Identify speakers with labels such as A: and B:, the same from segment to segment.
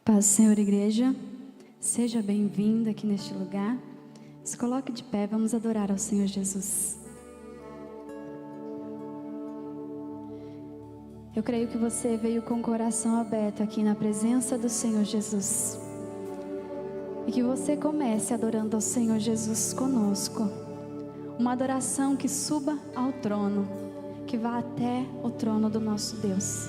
A: Paz do Senhor, igreja, seja bem-vinda aqui neste lugar. Se coloque de pé, vamos adorar ao Senhor Jesus. Eu creio que você veio com o coração aberto aqui na presença do Senhor Jesus. E que você comece adorando ao Senhor Jesus conosco. Uma adoração que suba ao trono, que vá até o trono do nosso Deus.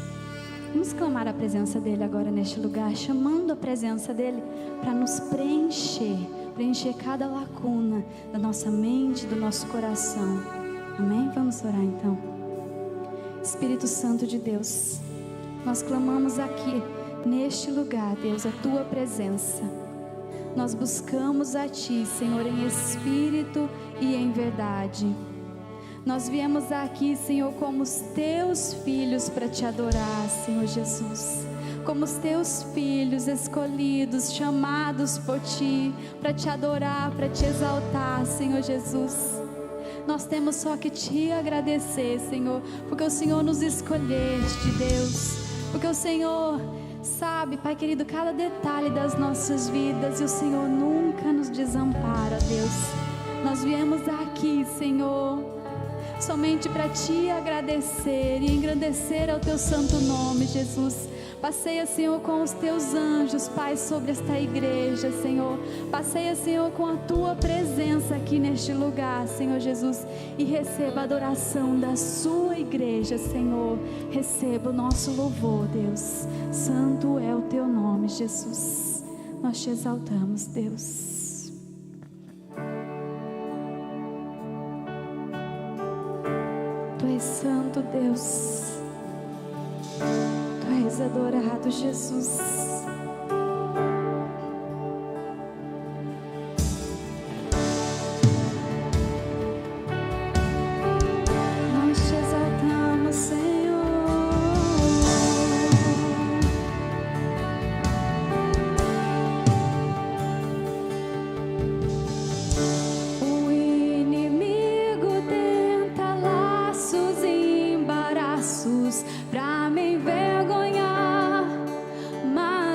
A: Vamos clamar a presença dEle agora neste lugar, chamando a presença dEle para nos preencher cada lacuna da nossa mente, do nosso coração. Amém? Vamos orar então. Espírito Santo de Deus, nós clamamos aqui neste lugar, Deus, a Tua presença. Nós buscamos a Ti, Senhor, em espírito e em verdade. Nós viemos aqui, Senhor, como os Teus filhos para Te adorar, Senhor Jesus. Como os Teus filhos escolhidos, chamados por Ti, para Te adorar, para Te exaltar, Senhor Jesus. Nós temos só que Te agradecer, Senhor, porque o Senhor nos escolheste, Deus. Porque o Senhor sabe, Pai querido, cada detalhe das nossas vidas e o Senhor nunca nos desampara, Deus. Nós viemos aqui, Senhor, somente para Te agradecer e engrandecer ao Teu santo nome, Jesus. Passeia, Senhor, com os Teus anjos, Pai, sobre esta igreja, Senhor. Passeia, Senhor, com a Tua presença aqui neste lugar, Senhor Jesus. E receba a adoração da Sua igreja, Senhor. Receba o nosso louvor, Deus. Santo é o Teu nome, Jesus. Nós Te exaltamos, Deus. Tu és santo, Deus. Tu és adorado, Jesus. Nós Te exaltamos, Senhor. O inimigo tenta laços e embaraços pra me envergonhar, mas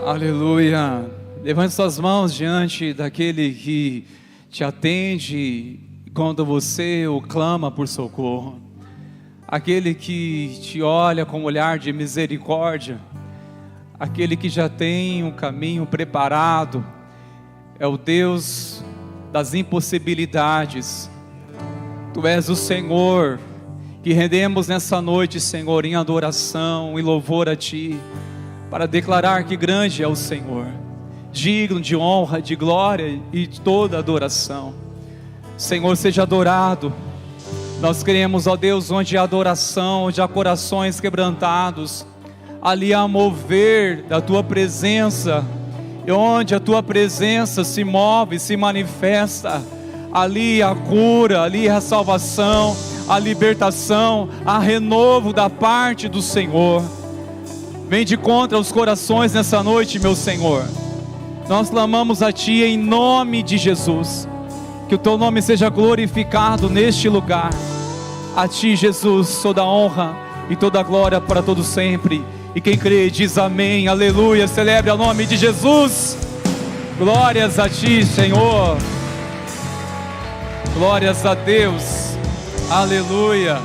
B: Aleluia. Levante suas mãos diante daquele que te atende quando você o clama por socorro. Aquele que te olha com um olhar de misericórdia. Aquele que já tem um caminho preparado. É o Deus das impossibilidades. Tu és o Senhor que rendemos nessa noite, Senhor, em adoração e louvor a Ti, para declarar que grande é o Senhor, digno de honra, de glória e de toda adoração. Senhor, seja adorado. Nós queremos, ó Deus, onde há adoração, onde há corações quebrantados, ali há mover da Tua presença, e onde a Tua presença se move, se manifesta, ali há cura, ali há salvação, a libertação, a renovo da parte do Senhor. Vem de contra os corações nessa noite, meu Senhor. Nós clamamos a Ti em nome de Jesus. Que o Teu nome seja glorificado neste lugar. A Ti, Jesus, toda a honra e toda a glória para todo sempre. E quem crê diz amém, aleluia. Celebre o nome de Jesus. Glórias a Ti, Senhor. Glórias a Deus. Aleluia.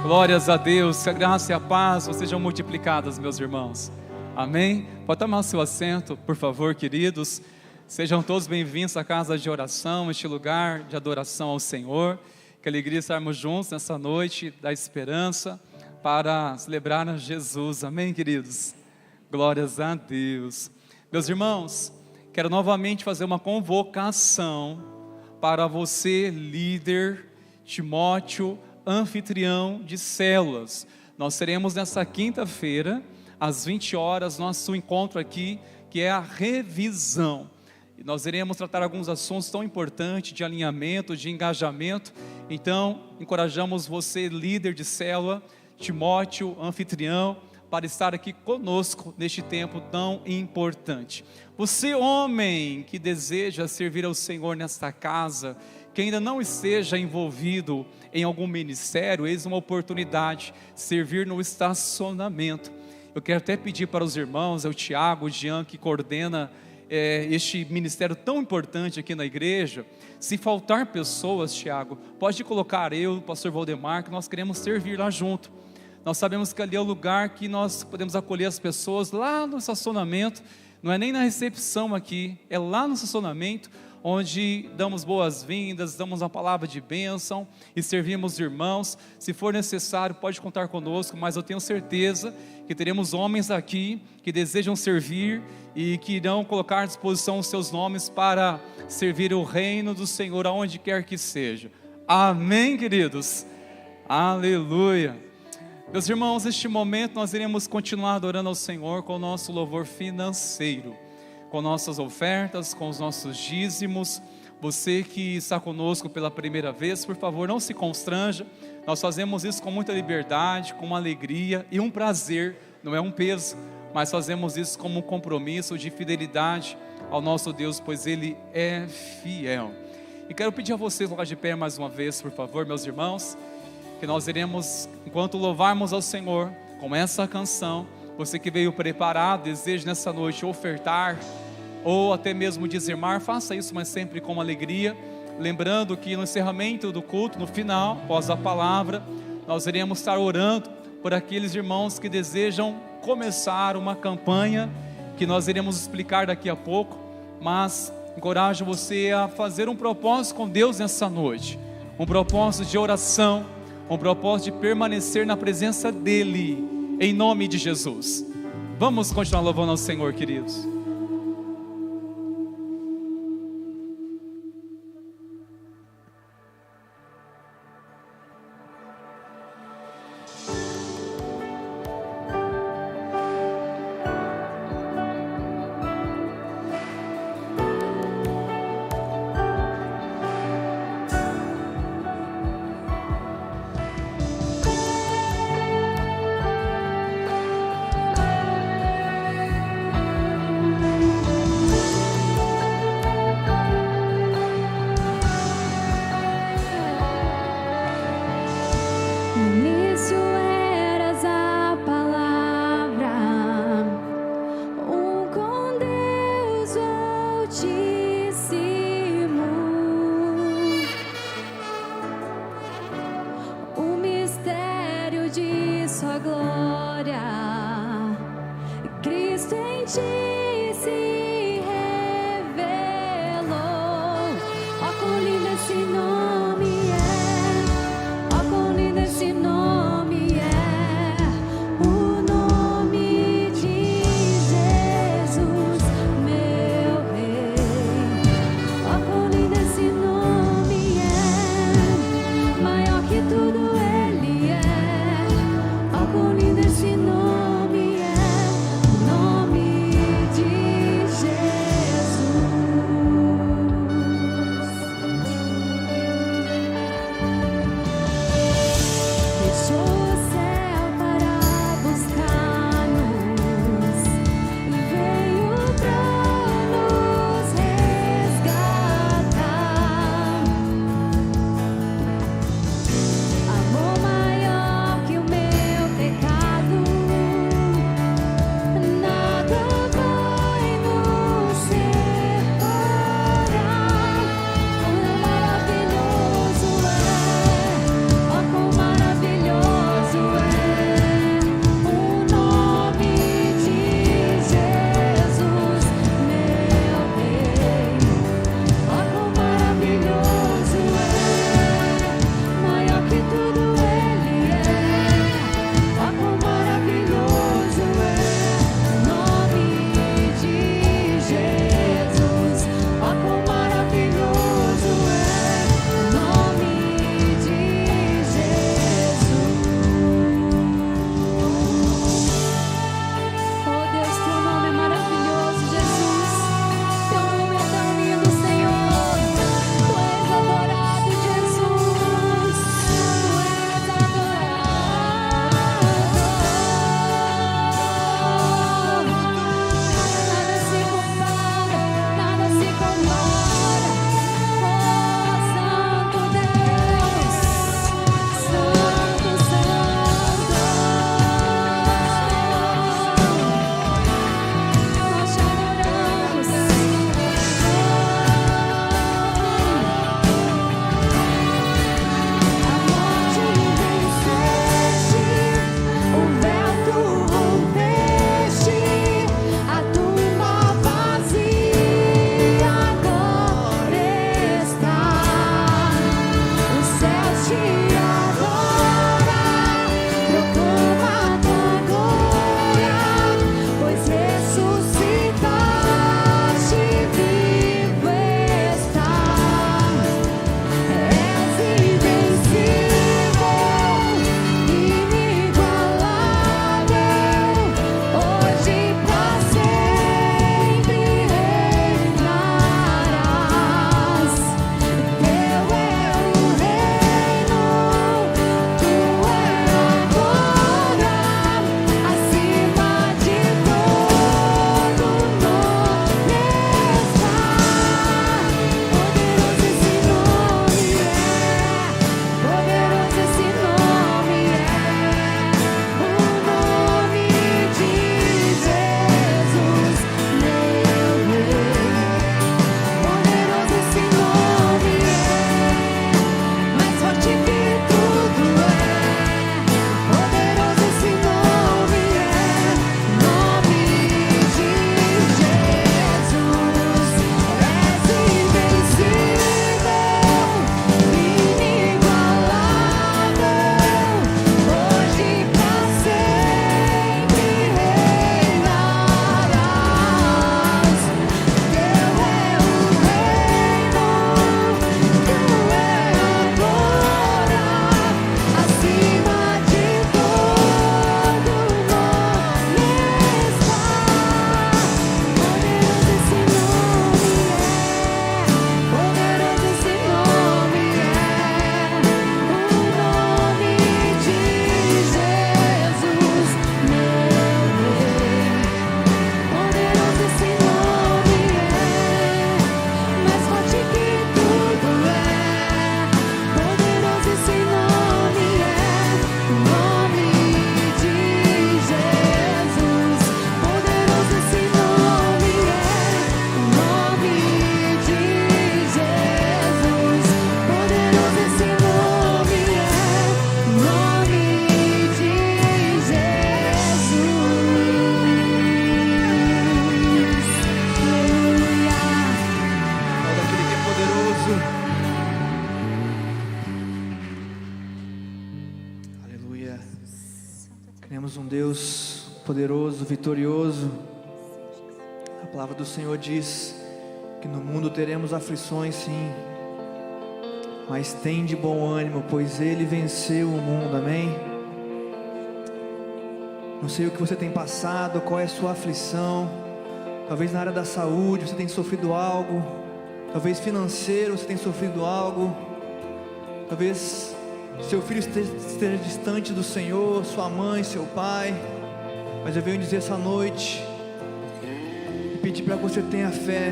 B: Glórias a Deus. Que a graça e a paz sejam multiplicadas, meus irmãos. Amém? Pode tomar o seu assento, por favor, queridos. Sejam todos bem-vindos à casa de oração, este lugar de adoração ao Senhor. Que alegria estarmos juntos nessa noite da esperança para celebrar a Jesus. Amém, queridos? Glórias a Deus. Meus irmãos, quero novamente fazer uma convocação para você, líder, Timóteo, anfitrião de células. Nós teremos nessa quinta-feira, às 20 horas, nosso encontro aqui, que é a revisão. E nós iremos tratar alguns assuntos tão importantes de alinhamento, de engajamento. Então, encorajamos você, líder de célula, Timóteo, anfitrião, para estar aqui conosco neste tempo tão importante. Você, homem, que deseja servir ao Senhor nesta casa, que ainda não esteja envolvido em algum ministério, eis uma oportunidade, servir no estacionamento. Eu quero até pedir para os irmãos, é o Tiago, o Jean, que coordena este ministério tão importante aqui na igreja. Se faltar pessoas, Tiago, pode colocar eu, o pastor Valdemar, que nós queremos servir lá junto. Nós sabemos que ali é o lugar que nós podemos acolher as pessoas, lá no estacionamento. Não é nem na recepção aqui, é lá no estacionamento, onde damos boas-vindas, damos uma palavra de bênção e servimos irmãos. Se for necessário, pode contar conosco, mas eu tenho certeza que teremos homens aqui que desejam servir e que irão colocar à disposição os seus nomes para servir o reino do Senhor aonde quer que seja. Amém, queridos? Aleluia. Meus irmãos, neste momento nós iremos continuar adorando ao Senhor com o nosso louvor financeiro, com nossas ofertas, com os nossos dízimos. Você que está conosco pela primeira vez, por favor, não se constranja. Nós fazemos isso com muita liberdade, com uma alegria e um prazer, não é um peso, mas fazemos isso como um compromisso de fidelidade ao nosso Deus, pois Ele é fiel. E quero pedir a vocês, lugar de pé mais uma vez, por favor, meus irmãos, que nós iremos, enquanto louvarmos ao Senhor, com essa canção, você que veio preparado, deseja nessa noite ofertar, ou até mesmo dizimar, faça isso, mas sempre com alegria, lembrando que no encerramento do culto, no final, após a palavra, nós iremos estar orando por aqueles irmãos que desejam começar uma campanha, que nós iremos explicar daqui a pouco, mas encorajo você a fazer um propósito com Deus nessa noite, um propósito de oração, um propósito de permanecer na presença dEle, em nome de Jesus. Vamos continuar louvando ao Senhor, queridos.
A: ti se revelou. Ó, quão lindo esse nome é, ó, quão lindo esse nome é, o nome de Jesus, meu Rei. Ó, quão lindo esse nome é, maior que tudo Ele é. Ó, quão lindo esse nome é, o nome de Jesus.
C: vitorioso. A palavra do Senhor diz que no mundo teremos aflições, sim, mas tem de bom ânimo, pois Ele venceu o mundo, amém? Não sei o que você tem passado, qual é a sua aflição. Talvez na área da saúde você tenha sofrido algo, talvez financeiro você tenha sofrido algo, talvez seu filho esteja distante do Senhor, sua mãe, seu pai. Mas eu venho dizer essa noite e pedir para que você tenha fé,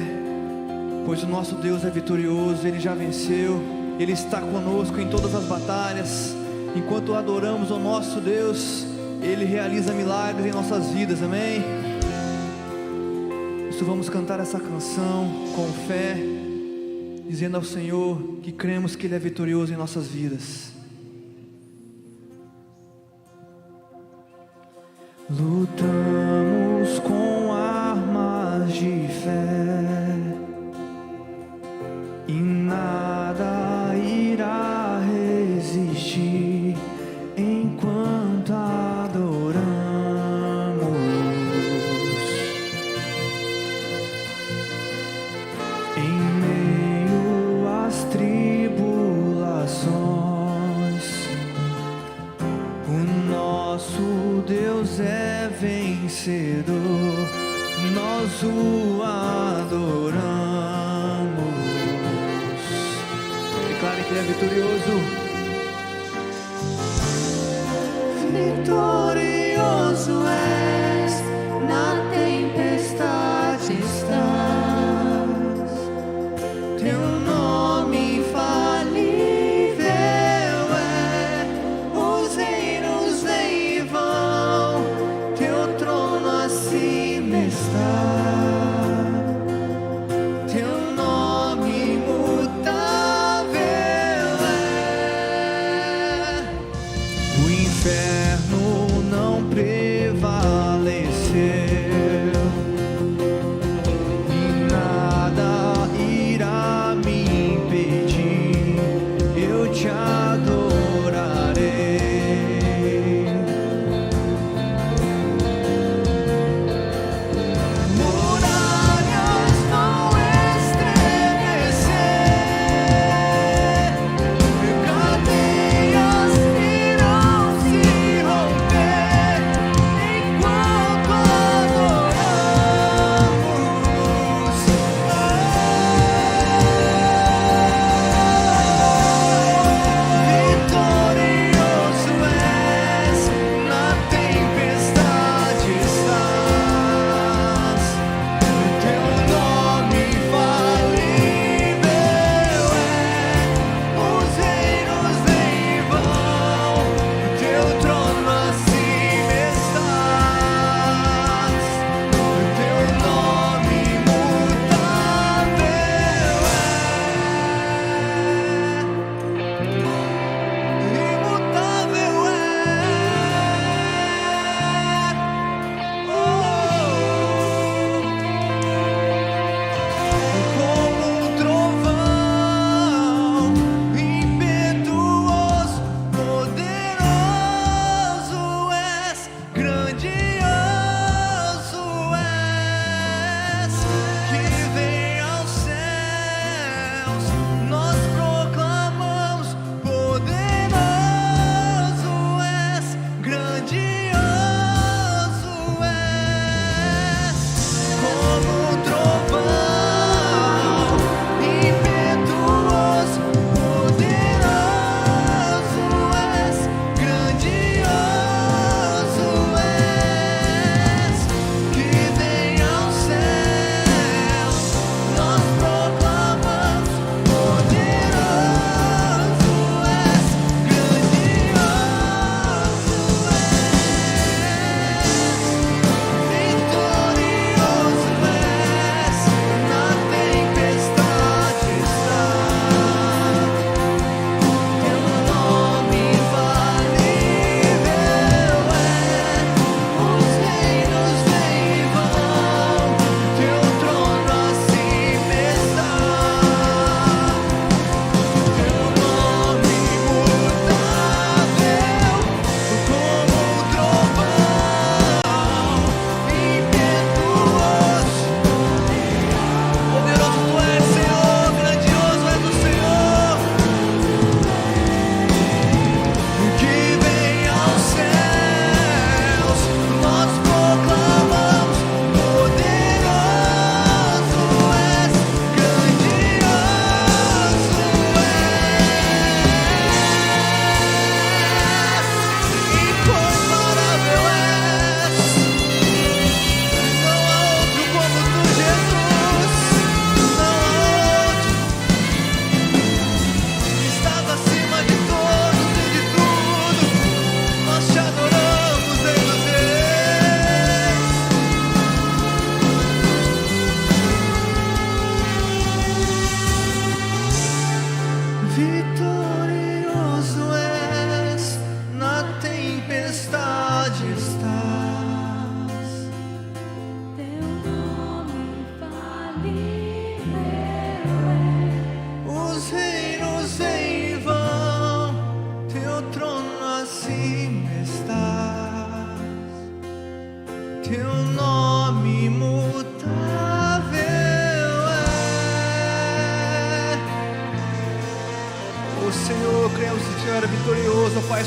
C: pois o nosso Deus é vitorioso, Ele já venceu, Ele está conosco em todas as batalhas. Enquanto adoramos o nosso Deus, Ele realiza milagres em nossas vidas, amém? Por isso vamos cantar essa canção com fé, dizendo ao Senhor que cremos que Ele é vitorioso em nossas vidas. Lutamos com armas de fé e nada irá resistir enquanto adoramos. Em meio às tribulações, o nosso Deus é vencedor, nós o adoramos. Declare que Ele é vitorioso.
D: Vitorioso és, na tempestade estás, teu nome infalível é, os reinos vêm e vão, teu trono acima está, teu nome imutável é. O inferno não prevaleceu e nada irá me impedir, eu te adorarei.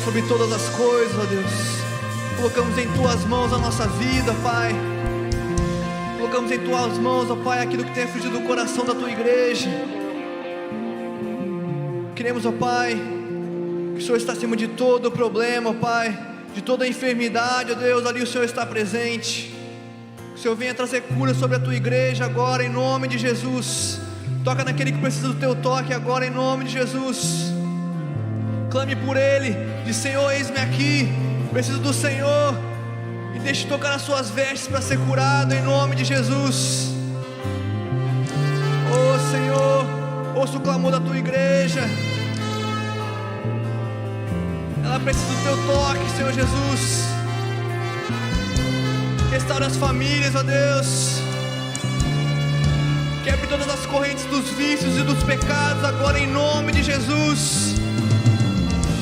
C: sobre todas as coisas, ó Deus. Colocamos em Tuas mãos a nossa vida, Pai. Colocamos em Tuas mãos, ó Pai, aquilo que tem afligido o coração da Tua igreja. Queremos, ó Pai, que o Senhor está acima de todo problema, ó Pai, de toda enfermidade, ó Deus, ali o Senhor está presente. Que o Senhor venha trazer cura sobre a Tua igreja agora, em nome de Jesus. Toca naquele que precisa do Teu toque agora, em nome de Jesus. Clame por Ele, diz: Senhor, eis-me aqui, preciso do Senhor, e deixe tocar nas suas vestes para ser curado, em nome de Jesus. Oh Senhor, ouça o clamor da Tua igreja. Ela precisa do Teu toque, Senhor Jesus. Restaura as famílias, ó Deus. Quebre todas as correntes dos vícios e dos pecados agora, em nome de Jesus.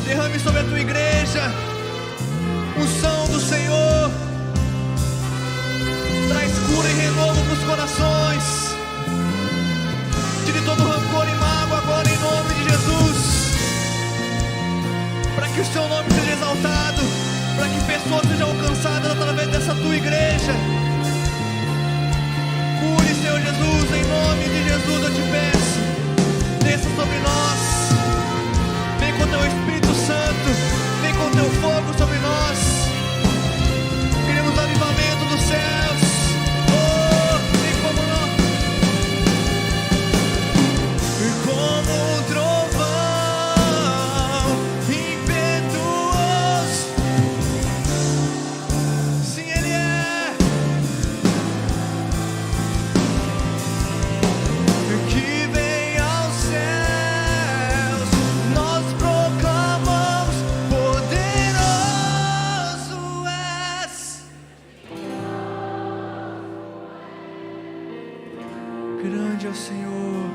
C: Derrame sobre a Tua igreja unção do Senhor. Traz cura e renovo para os corações. Tire todo rancor e mágoa agora, em nome de Jesus. Para que o Seu nome seja exaltado, para que pessoas sejam alcançadas através dessa Tua igreja. Cure, Senhor Jesus, em nome de Jesus eu te peço. Desça sobre nós. Vem com Teu Espírito Santo, vem com Teu fogo sobre nós. Queremos avivamento dos céus. Oh, vem como nós. Como um trovão impetuoso. Sim, Ele é. Que vem aos céus, nós proclamamos: poderoso és. Grande é o Senhor,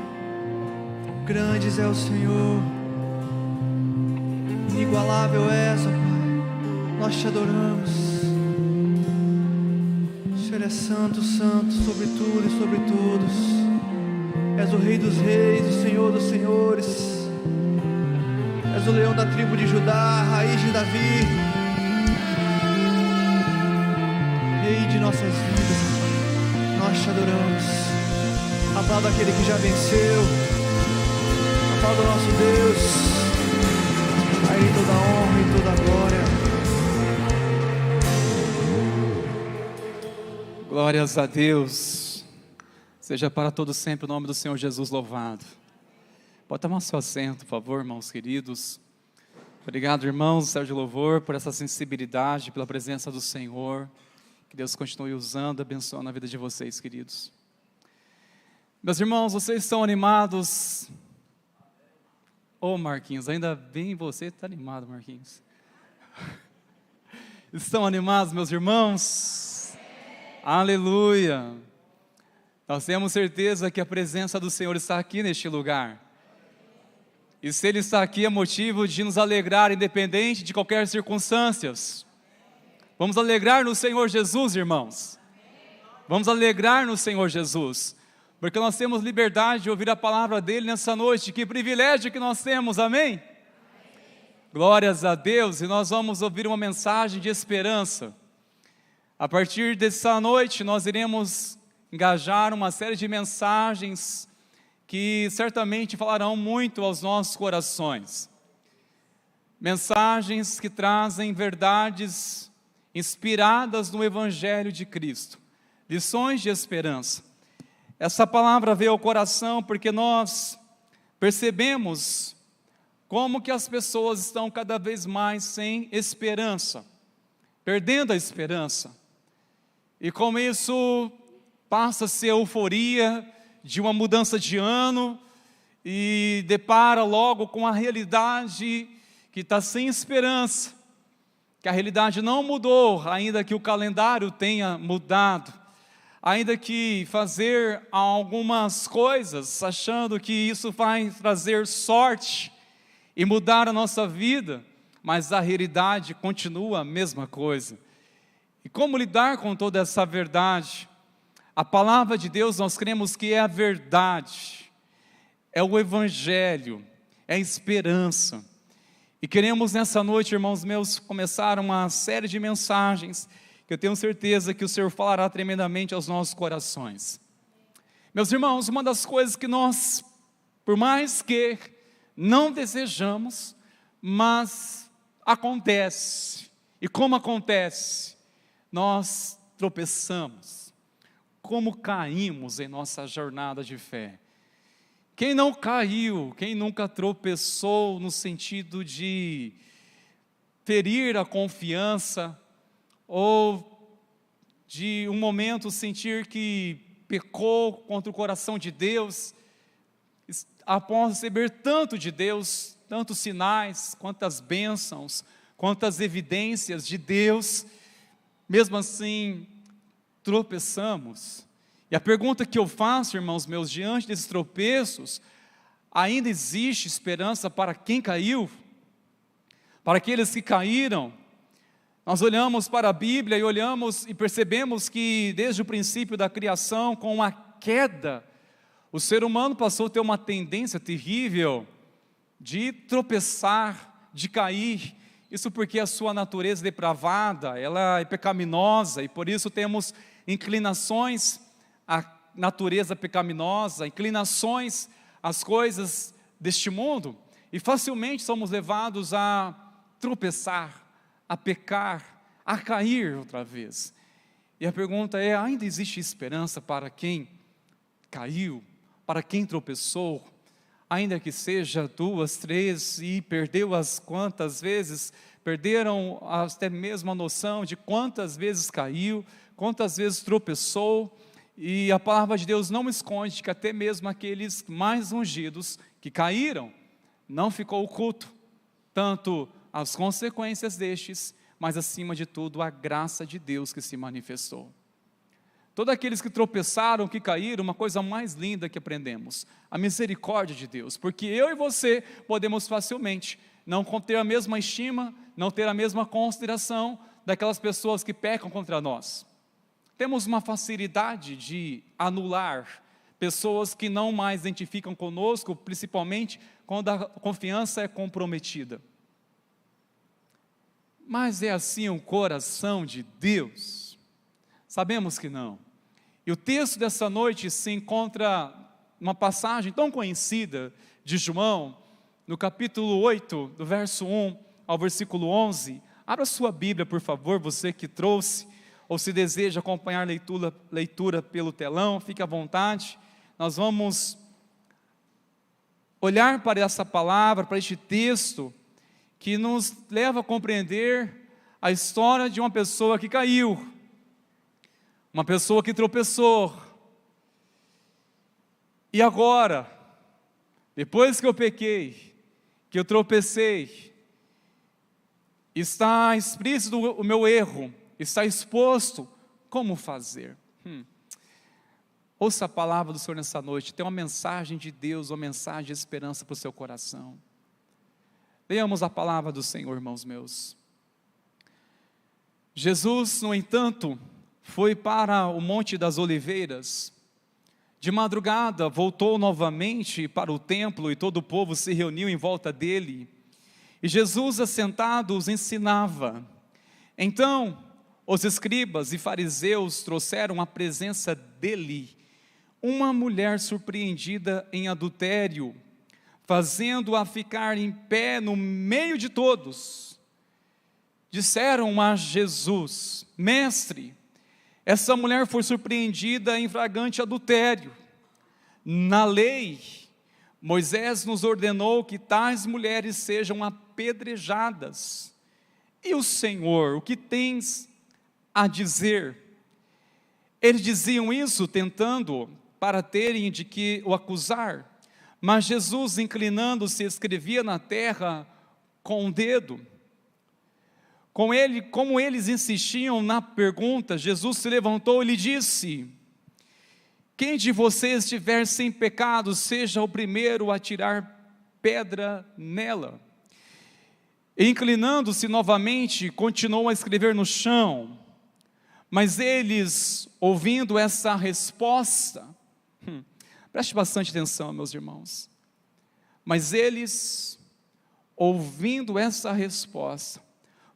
C: grandes é o Senhor, inigualável és, ó Pai, nós te adoramos. O Senhor é santo, santo sobre tudo e sobre todos. És o Rei dos reis, o Senhor dos senhores. És o leão da tribo de Judá, a raiz de Davi. Rei de nossas vidas, nós te adoramos. Aplauda aquele que já venceu. Aplauda o nosso Deus. A Ele toda a honra e toda a glória.
B: Glórias a Deus. Seja para todo sempre o nome do Senhor Jesus louvado. Pode tomar seu assento, por favor, irmãos queridos. Obrigado, irmãos, Sérgio Louvor, por essa sensibilidade, pela presença do Senhor. Que Deus continue usando, abençoando a vida de vocês, queridos. Meus irmãos, vocês estão animados? Ô Marquinhos, ainda bem você está animado, Marquinhos. Estão animados, meus irmãos? Aleluia! Nós temos certeza que a presença do Senhor está aqui neste lugar. E se Ele está aqui é motivo de nos alegrar, independente de qualquer circunstância. Vamos alegrar no Senhor Jesus, irmãos. Vamos alegrar no Senhor Jesus. Porque nós temos liberdade de ouvir a palavra dEle nessa noite. Que privilégio que nós temos, amém? Glórias a Deus. E nós vamos ouvir uma mensagem de esperança. A partir dessa noite nós iremos engajar uma série de mensagens que certamente falarão muito aos nossos corações. Mensagens que trazem verdades inspiradas no Evangelho de Cristo. Lições de esperança. Essa palavra veio ao coração porque nós percebemos como que as pessoas estão cada vez mais sem esperança, perdendo a esperança. E como isso passa-se a euforia de uma mudança de ano e depara logo com a realidade que está sem esperança, que a realidade não mudou, ainda que o calendário tenha mudado. Ainda que fazer algumas coisas, achando que isso vai trazer sorte e mudar a nossa vida, mas a realidade continua a mesma coisa. E como lidar com toda essa verdade? A palavra de Deus nós cremos que é a verdade, é o Evangelho, é a esperança. E queremos nessa noite, irmãos meus, começar uma série de mensagens que eu tenho certeza que o Senhor falará tremendamente aos nossos corações. Meus irmãos, uma das coisas que nós, por mais que não desejamos, mas acontece. E como acontece? Nós tropeçamos. Como caímos em nossa jornada de fé? Quem não caiu, quem nunca tropeçou no sentido de ferir a confiança, ou de um momento sentir que pecou contra o coração de Deus, após receber tanto de Deus, tantos sinais, quantas bênçãos, quantas evidências de Deus, mesmo assim tropeçamos. E a pergunta que eu faço, irmãos meus, diante desses tropeços, ainda existe esperança para quem caiu? Para aqueles que caíram? Nós olhamos para a Bíblia e olhamos e percebemos que desde o princípio da criação, com a queda, o ser humano passou a ter uma tendência terrível de tropeçar, de cair. Isso porque a sua natureza depravada, ela é pecaminosa, e por isso temos inclinações à natureza pecaminosa, inclinações às coisas deste mundo, e facilmente somos levados a tropeçar, a pecar, a cair outra vez. E a pergunta é: ainda existe esperança para quem caiu, para quem tropeçou, ainda que seja 2, 3 e perdeu as quantas vezes, perderam até mesmo a noção de quantas vezes caiu, quantas vezes tropeçou, e a palavra de Deus não esconde que até mesmo aqueles mais ungidos que caíram, não ficou oculto, tanto as consequências destes, mas acima de tudo a graça de Deus que se manifestou. Todos aqueles que tropeçaram, que caíram, uma coisa mais linda que aprendemos, a misericórdia de Deus, porque eu e você podemos facilmente não ter a mesma estima, não ter a mesma consideração daquelas pessoas que pecam contra nós. Temos uma facilidade de anular pessoas que não mais identificam conosco, principalmente quando a confiança é comprometida. Mas é assim o coração de Deus? Sabemos que não. E o texto dessa noite se encontra uma passagem tão conhecida de João, no capítulo 8, do verso 1 ao versículo 11. Abra sua Bíblia, por favor, você que trouxe, ou se deseja acompanhar leitura pelo telão, fique à vontade. Nós vamos olhar para essa palavra, para este texto, que nos leva a compreender a história de uma pessoa que caiu, uma pessoa que tropeçou, e agora, depois que eu pequei, que eu tropecei, está explícito o meu erro, está exposto, como fazer? Ouça a palavra do Senhor nessa noite, tem uma mensagem de Deus, uma mensagem de esperança para o seu coração. Leamos a palavra do Senhor, irmãos meus. Jesus, no entanto, foi para o Monte das Oliveiras. De madrugada, voltou novamente para o templo e todo o povo se reuniu em volta dele. E Jesus, assentado, os ensinava. Então, os escribas e fariseus trouxeram à presença dele uma mulher surpreendida em adultério, fazendo-a ficar em pé no meio de todos. Disseram a Jesus: Mestre, essa mulher foi surpreendida em flagrante adultério. Na lei, Moisés nos ordenou que tais mulheres sejam apedrejadas. E o Senhor, o que tens a dizer? Eles diziam isso tentando para terem de que o acusar. Mas Jesus, inclinando-se, escrevia na terra com o dedo. Como eles insistiam na pergunta, Jesus se levantou e lhe disse: quem de vocês estiver sem pecado, seja o primeiro a tirar pedra nela. E inclinando-se novamente, continuou a escrever no chão. Mas eles, ouvindo essa resposta, preste bastante atenção, meus irmãos. Mas eles, ouvindo essa resposta,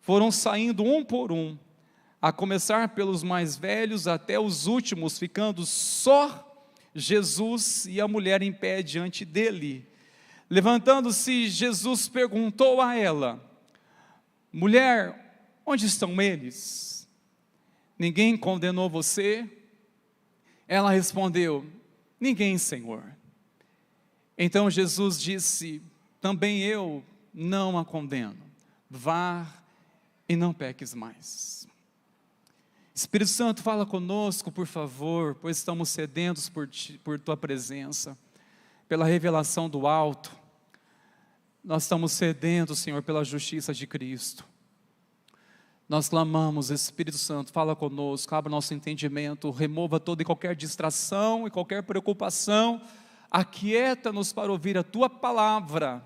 B: foram saindo um por um, a começar pelos mais velhos até os últimos, ficando só Jesus e a mulher em pé diante dele. Levantando-se, Jesus perguntou a ela: mulher, onde estão eles? Ninguém condenou você? Ela respondeu: ninguém, Senhor. Então Jesus disse: também eu não a condeno. Vá e não peques mais. Espírito Santo, fala conosco, por favor, pois estamos sedentos por tua presença, pela revelação do alto. Nós estamos sedentos, Senhor, pela justiça de Cristo. Nós clamamos, Espírito Santo, fala conosco, abra nosso entendimento, remova toda e qualquer distração e qualquer preocupação, aquieta-nos para ouvir a tua palavra.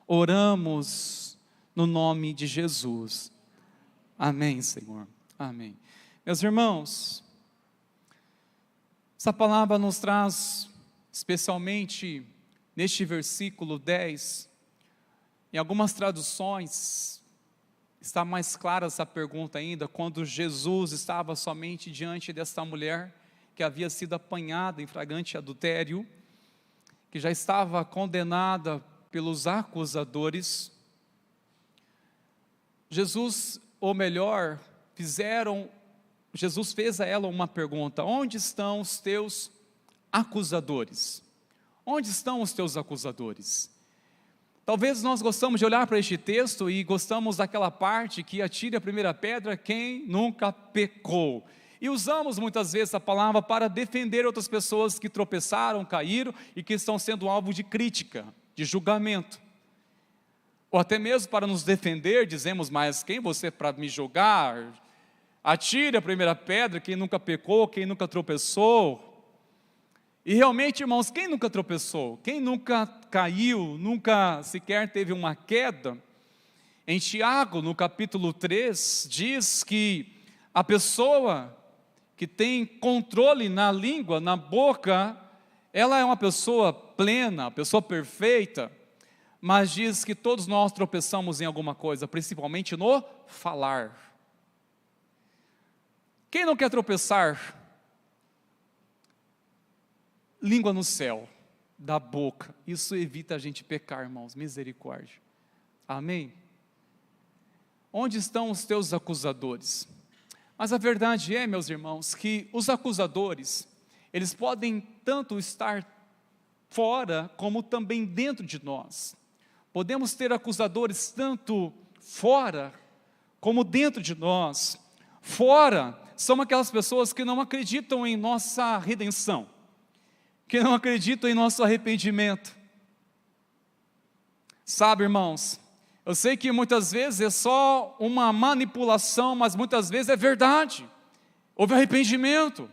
B: Oramos no nome de Jesus. Amém, Senhor. Amém. Meus irmãos, essa palavra nos traz, especialmente neste versículo 10, em algumas traduções, está mais clara essa pergunta ainda, quando Jesus estava somente diante desta mulher, que havia sido apanhada em flagrante adultério, que já estava condenada pelos acusadores. Jesus fez a ela uma pergunta: onde estão os teus acusadores? Onde estão os teus acusadores? Talvez nós gostamos de olhar para este texto e gostamos daquela parte que atire a primeira pedra quem nunca pecou. E usamos muitas vezes a palavra para defender outras pessoas que tropeçaram, caíram e que estão sendo alvo de crítica, de julgamento. Ou até mesmo para nos defender, dizemos: mas quem você para me julgar? Atire a primeira pedra quem nunca pecou, quem nunca tropeçou. E realmente, irmãos, quem nunca tropeçou? Quem nunca caiu, nunca sequer teve uma queda? Em Tiago, no capítulo 3, diz que a pessoa que tem controle na língua, na boca, ela é uma pessoa plena, pessoa perfeita, mas diz que todos nós tropeçamos em alguma coisa, principalmente no falar. Quem não quer tropeçar? Língua no céu, da boca, isso evita a gente pecar, irmãos, misericórdia. Amém? Onde estão os teus acusadores? Mas a verdade é, meus irmãos, que os acusadores, eles podem tanto estar fora, como também dentro de nós. Podemos ter acusadores tanto fora, como dentro de nós. Fora, são aquelas pessoas que não acreditam em nossa redenção, que não acreditam em nosso arrependimento. Sabe, irmãos, eu sei que muitas vezes é só uma manipulação, mas muitas vezes é verdade. Houve arrependimento.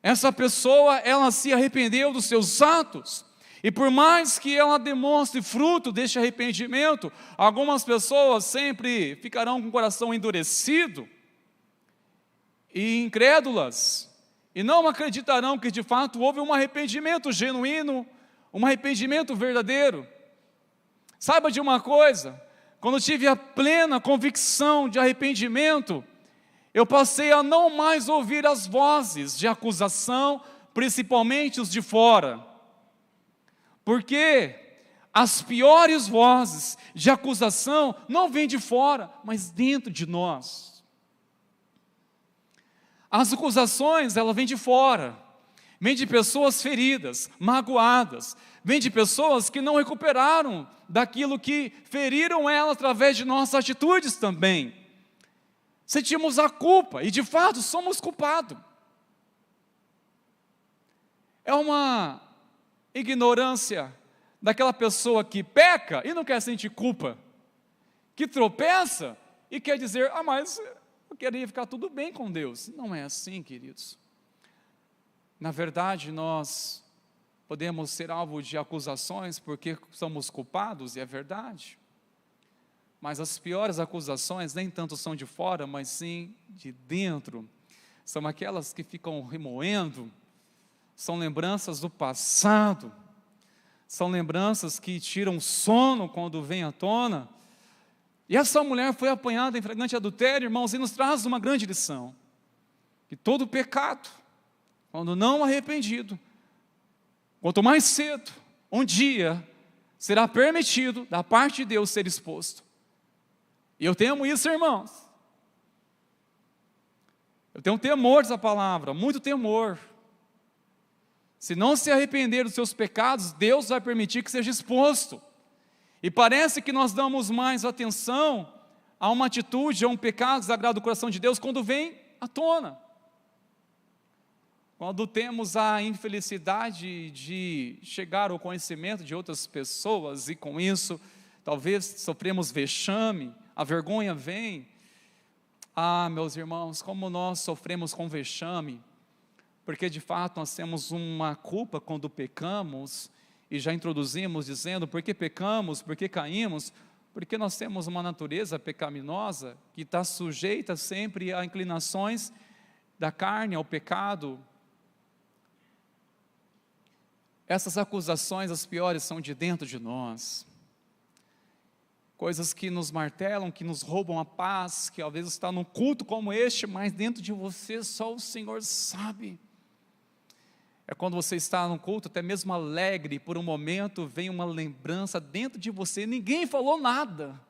B: Essa pessoa, ela se arrependeu dos seus atos, e por mais que ela demonstre fruto deste arrependimento, algumas pessoas sempre ficarão com o coração endurecido e incrédulas, e não acreditarão que de fato houve um arrependimento genuíno, um arrependimento verdadeiro. Saiba de uma coisa, quando tive a plena convicção de arrependimento, eu passei a não mais ouvir as vozes de acusação, principalmente os de fora, porque as piores vozes de acusação não vêm de fora, mas dentro de nós. As acusações, elas vêm de fora, vêm de pessoas feridas, magoadas, vêm de pessoas que não recuperaram daquilo que feriram ela através de nossas atitudes também. Sentimos a culpa e de fato somos culpados. É uma ignorância daquela pessoa que peca e não quer sentir culpa, que tropeça e quer dizer: mas eu queria ficar tudo bem com Deus. Não é assim, queridos. Na verdade, nós podemos ser alvo de acusações porque somos culpados, e é verdade. Mas as piores acusações nem tanto são de fora, mas sim de dentro. São aquelas que ficam remoendo, são lembranças do passado, são lembranças que tiram sono quando vem à tona. E essa mulher foi apanhada em flagrante adultério, irmãos, e nos traz uma grande lição: que todo pecado, quando não arrependido, quanto mais cedo, um dia, será permitido da parte de Deus ser exposto. E eu temo isso, irmãos. Eu tenho temor dessa palavra, muito temor. Se não se arrepender dos seus pecados, Deus vai permitir que seja exposto. E parece que nós damos mais atenção a uma atitude, a um pecado que desagrada o coração de Deus quando vem à tona. Quando temos a infelicidade de chegar ao conhecimento de outras pessoas e com isso, talvez sofremos vexame, a vergonha vem. Ah, meus irmãos, como nós sofremos com vexame, porque de fato nós temos uma culpa quando pecamos, e já introduzimos dizendo por que pecamos, por que caímos, porque nós temos uma natureza pecaminosa que está sujeita sempre a inclinações da carne, ao pecado. Essas acusações, as piores, são de dentro de nós, coisas que nos martelam, que nos roubam a paz, que às vezes está num culto como este, mas dentro de você só o Senhor sabe. É quando você está num culto, até mesmo alegre, por um momento vem uma lembrança dentro de você, ninguém falou nada,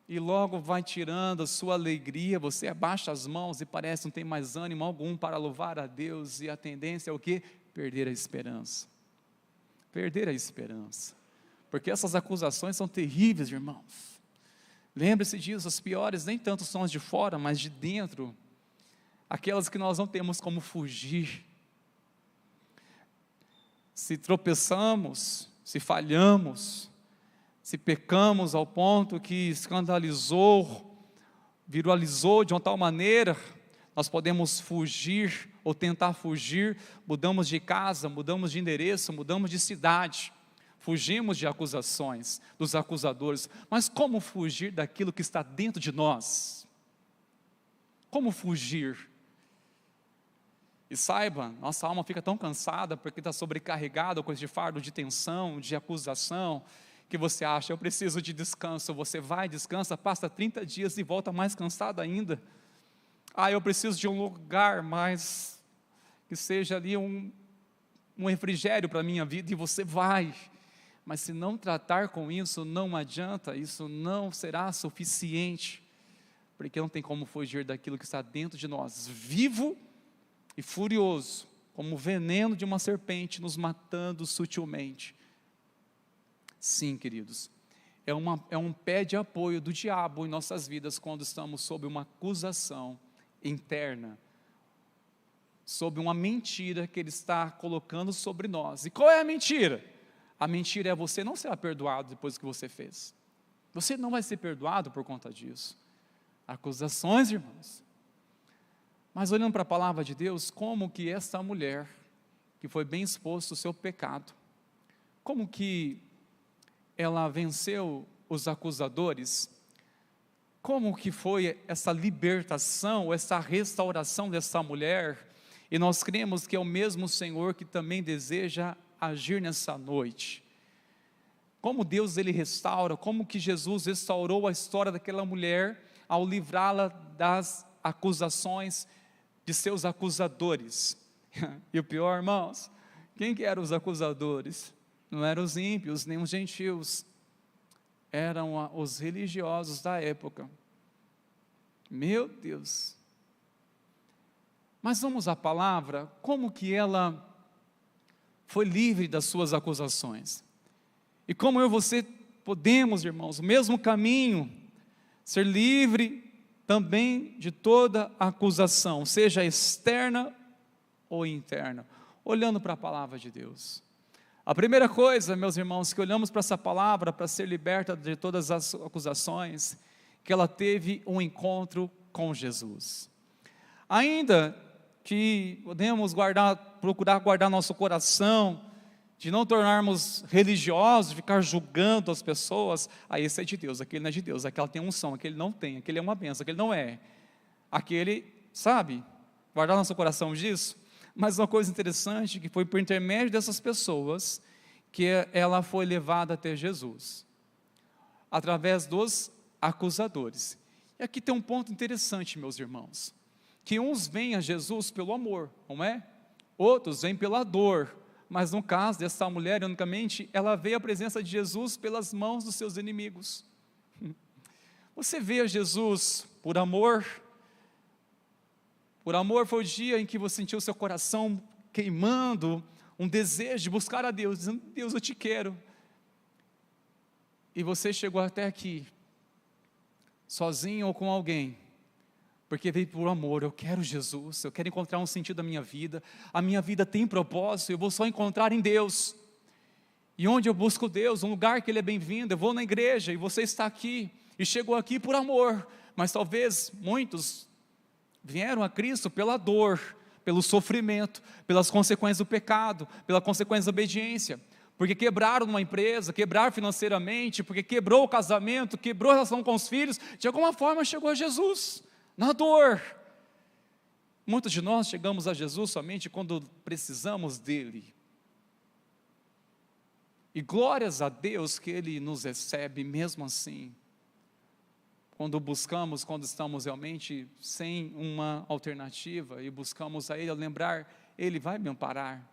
B: e logo vai tirando a sua alegria, você abaixa as mãos e parece que não tem mais ânimo algum para louvar a Deus, e a tendência é o quê? Perder a esperança. Perder a esperança. Porque essas acusações são terríveis, irmãos. Lembre-se disso, as piores nem tanto são as de fora, mas de dentro, aquelas que nós não temos como fugir. Se tropeçamos, se falhamos, se pecamos ao ponto que escandalizou, viralizou de uma tal maneira, nós podemos fugir ou tentar fugir, mudamos de casa, mudamos de endereço, mudamos de cidade, fugimos de acusações, dos acusadores, mas como fugir daquilo que está dentro de nós? Como fugir? E saiba, nossa alma fica tão cansada porque está sobrecarregada com esse fardo de tensão, de acusação, que você acha, eu preciso de descanso. Você vai, descansa, passa 30 dias e volta mais cansado ainda. Ah, eu preciso de um lugar mais, que seja ali um refrigério para a minha vida, e você vai. Mas se não tratar com isso, não adianta, isso não será suficiente, porque não tem como fugir daquilo que está dentro de nós, vivo e furioso, como o veneno de uma serpente nos matando sutilmente. Sim, queridos, é um pé de apoio do diabo em nossas vidas quando estamos sob uma acusação interna, sob uma mentira que ele está colocando sobre nós. E qual é a mentira? A mentira é você não será perdoado depois do que você fez. Você não vai ser perdoado por conta disso. Acusações, irmãos. Mas olhando para a palavra de Deus, como que essa mulher, que foi bem exposto ao seu pecado, como que ela venceu os acusadores, como que foi essa libertação, essa restauração dessa mulher, e nós cremos que é o mesmo Senhor que também deseja agir nessa noite. Como Deus ele restaura, como que Jesus restaurou a história daquela mulher, ao livrá-la das acusações de seus acusadores. E o pior, irmãos, quem que eram os acusadores? Não eram os ímpios, nem os gentios, eram os religiosos da época. Meu Deus! Mas vamos à palavra, como que ela foi livre das suas acusações? E como eu e você podemos, irmãos, o mesmo caminho, ser livre também de toda acusação, seja externa ou interna, olhando para a palavra de Deus. A primeira coisa, meus irmãos, que olhamos para essa palavra, para ser liberta de todas as acusações, que ela teve um encontro com Jesus. Ainda que podemos procurar guardar nosso coração, de não tornarmos religiosos, de ficar julgando as pessoas, esse é de Deus, aquele não é de Deus, aquele tem unção, aquele não tem, aquele é uma benção, aquele não é, aquele, sabe, guardar nosso coração disso. Mas uma coisa interessante, que foi por intermédio dessas pessoas, que ela foi levada até Jesus, através dos acusadores. E aqui tem um ponto interessante, meus irmãos, que uns vêm a Jesus pelo amor, não é? Outros vêm pela dor, mas no caso dessa mulher, unicamente, ela veio à presença de Jesus pelas mãos dos seus inimigos. Você vê a Jesus por amor? Por amor foi o dia em que você sentiu seu coração queimando, um desejo de buscar a Deus, dizendo: Deus, eu te quero. E você chegou até aqui, sozinho ou com alguém, porque veio por amor. Eu quero Jesus, eu quero encontrar um sentido da minha vida, a minha vida tem propósito, eu vou só encontrar em Deus. E onde eu busco Deus, um lugar que Ele é bem-vindo, eu vou na igreja e você está aqui, e chegou aqui por amor, mas talvez muitos vieram a Cristo pela dor, pelo sofrimento, pelas consequências do pecado, pela consequência da obediência, porque quebraram uma empresa, quebraram financeiramente, porque quebrou o casamento, quebrou a relação com os filhos, de alguma forma chegou a Jesus, na dor. Muitos de nós chegamos a Jesus somente quando precisamos dEle, e glórias a Deus que Ele nos recebe mesmo assim, quando buscamos, quando estamos realmente sem uma alternativa, e buscamos a Ele, ao lembrar, Ele vai me amparar,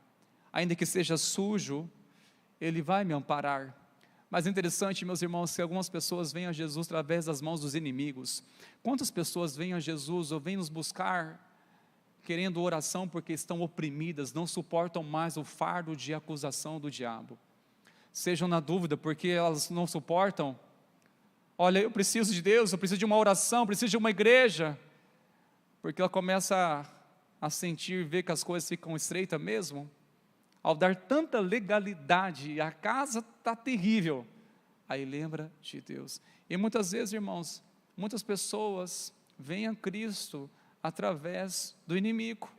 B: ainda que seja sujo, Ele vai me amparar. Mas é interessante, meus irmãos, que algumas pessoas vêm a Jesus através das mãos dos inimigos. Quantas pessoas vêm a Jesus, ou vêm nos buscar, querendo oração, porque estão oprimidas, não suportam mais o fardo de acusação do diabo, sejam na dúvida, porque elas não suportam. Olha, eu preciso de Deus, eu preciso de uma oração, eu preciso de uma igreja, porque ela começa a sentir, ver que as coisas ficam estreitas mesmo, ao dar tanta legalidade, a casa está terrível, aí lembra de Deus. E muitas vezes, irmãos, muitas pessoas vêm a Cristo através do inimigo,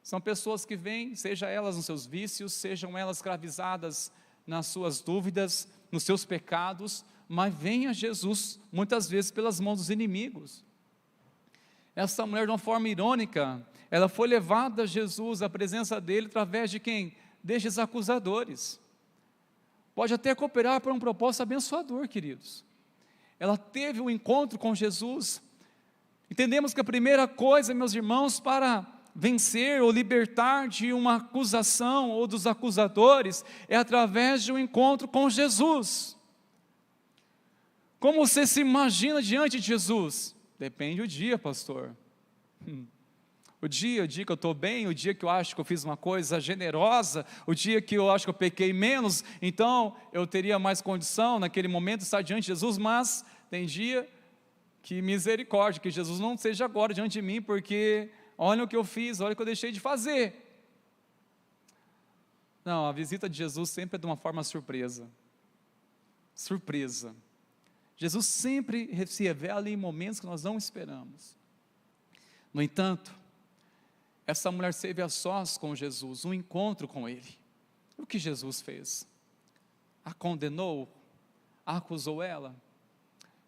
B: são pessoas que vêm, seja elas nos seus vícios, sejam elas escravizadas nas suas dúvidas, nos seus pecados, mas vem a Jesus, muitas vezes pelas mãos dos inimigos. Essa mulher, de uma forma irônica, ela foi levada a Jesus, à presença dele, através de quem? Destes acusadores. Pode até cooperar para um propósito abençoador, queridos. Ela teve um encontro com Jesus. Entendemos que a primeira coisa, meus irmãos, para vencer ou libertar de uma acusação ou dos acusadores, é através de um encontro com Jesus. Como você se imagina diante de Jesus? Depende do dia, pastor. O dia que eu estou bem, o dia que eu acho que eu fiz uma coisa generosa, o dia que eu acho que eu pequei menos, então eu teria mais condição naquele momento de estar diante de Jesus, mas tem dia que misericórdia, que Jesus não seja agora diante de mim, porque olha o que eu fiz, olha o que eu deixei de fazer. Não, a visita de Jesus sempre é de uma forma surpresa. Surpresa. Jesus sempre se revela em momentos que nós não esperamos. No entanto, essa mulher esteve a sós com Jesus, um encontro com Ele. O que Jesus fez? A condenou? A acusou ela?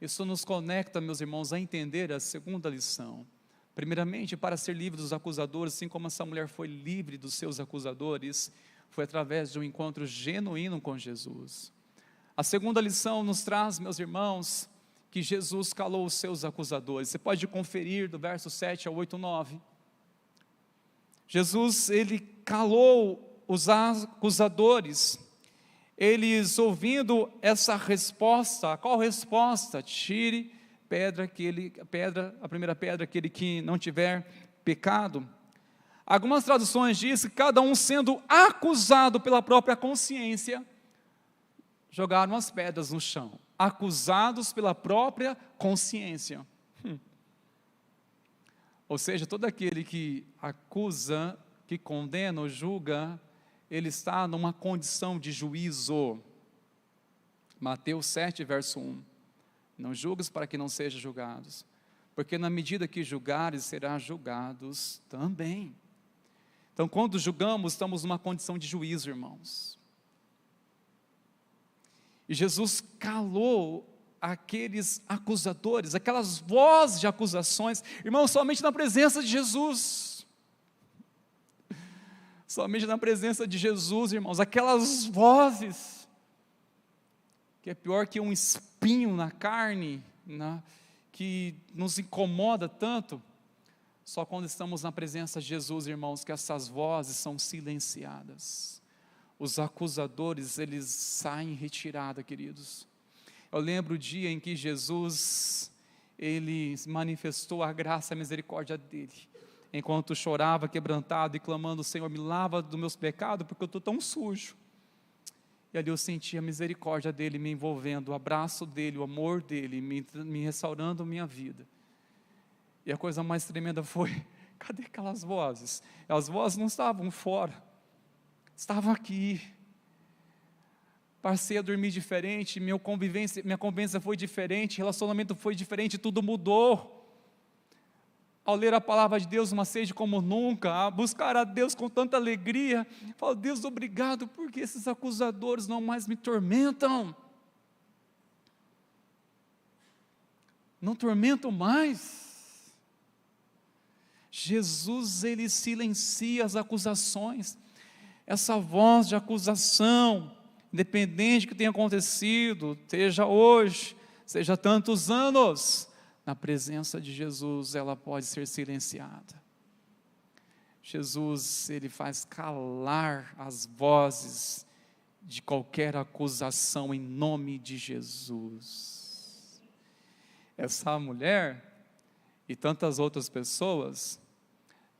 B: Isso nos conecta, meus irmãos, a entender a segunda lição. Primeiramente, para ser livre dos acusadores, assim como essa mulher foi livre dos seus acusadores, foi através de um encontro genuíno com Jesus. A segunda lição nos traz, meus irmãos, que Jesus calou os seus acusadores. Você pode conferir do verso 7 ao 8, 9. Jesus, Ele calou os acusadores. Eles ouvindo essa resposta, qual resposta? Tire a primeira pedra, aquele que não tiver pecado. Algumas traduções dizem que cada um sendo acusado pela própria consciência, jogaram as pedras no chão, acusados pela própria consciência. Ou seja, todo aquele que acusa, que condena ou julga, ele está numa condição de juízo. Mateus 7, verso 1. Não julgues para que não sejam julgados, porque na medida que julgares, serás julgados também. Então, quando julgamos, estamos numa condição de juízo, irmãos. E Jesus calou aqueles acusadores, aquelas vozes de acusações, irmãos, somente na presença de Jesus. Somente na presença de Jesus, irmãos, aquelas vozes, que é pior que um espinho na carne, que nos incomoda tanto, só quando estamos na presença de Jesus, irmãos, que essas vozes são silenciadas. Os acusadores, eles saem em retirada, queridos. Eu lembro o dia em que Jesus, ele manifestou a graça e a misericórdia dele, enquanto chorava, quebrantado e clamando: Senhor, me lava dos meus pecados, porque eu estou tão sujo. E ali eu senti a misericórdia dele me envolvendo, o abraço dele, o amor dele, me restaurando minha vida. E a coisa mais tremenda foi: cadê aquelas vozes? As vozes não estavam fora, estavam aqui. Passei a dormir diferente, minha convivência foi diferente, relacionamento foi diferente, tudo mudou. Ao ler a palavra de Deus, uma sede como nunca, a buscar a Deus com tanta alegria, falo: Deus, obrigado, porque esses acusadores não mais me tormentam, não tormentam mais. Jesus, ele silencia as acusações, essa voz de acusação, independente do que tenha acontecido, seja hoje, seja tantos anos, na presença de Jesus, ela pode ser silenciada. Jesus, ele faz calar as vozes de qualquer acusação em nome de Jesus. Essa mulher e tantas outras pessoas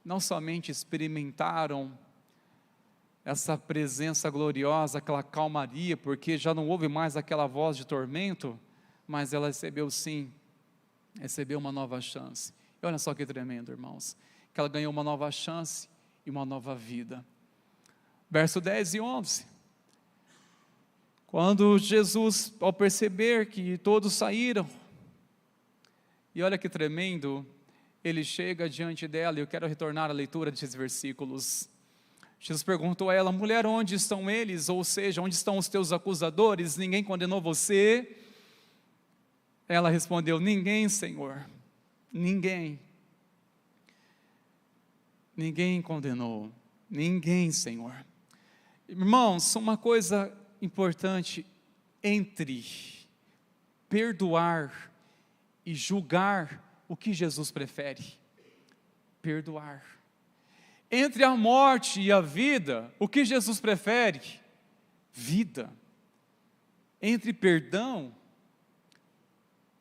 B: não somente experimentaram essa presença gloriosa, aquela calmaria, porque já não houve mais aquela voz de tormento, mas ela recebeu uma nova chance. E olha só que tremendo, irmãos, que ela ganhou uma nova chance e uma nova vida. Verso 10 e 11. Quando Jesus, ao perceber que todos saíram, e olha que tremendo, ele chega diante dela, e eu quero retornar à leitura desses versículos. Jesus perguntou a ela: mulher, onde estão eles? Ou seja, onde estão os teus acusadores? Ninguém condenou você? Ela respondeu: ninguém, Senhor, ninguém. Ninguém condenou, ninguém, Senhor. Irmãos, uma coisa importante entre perdoar e julgar, o que Jesus prefere? Perdoar. Entre a morte e a vida, o que Jesus prefere? Vida. Entre perdão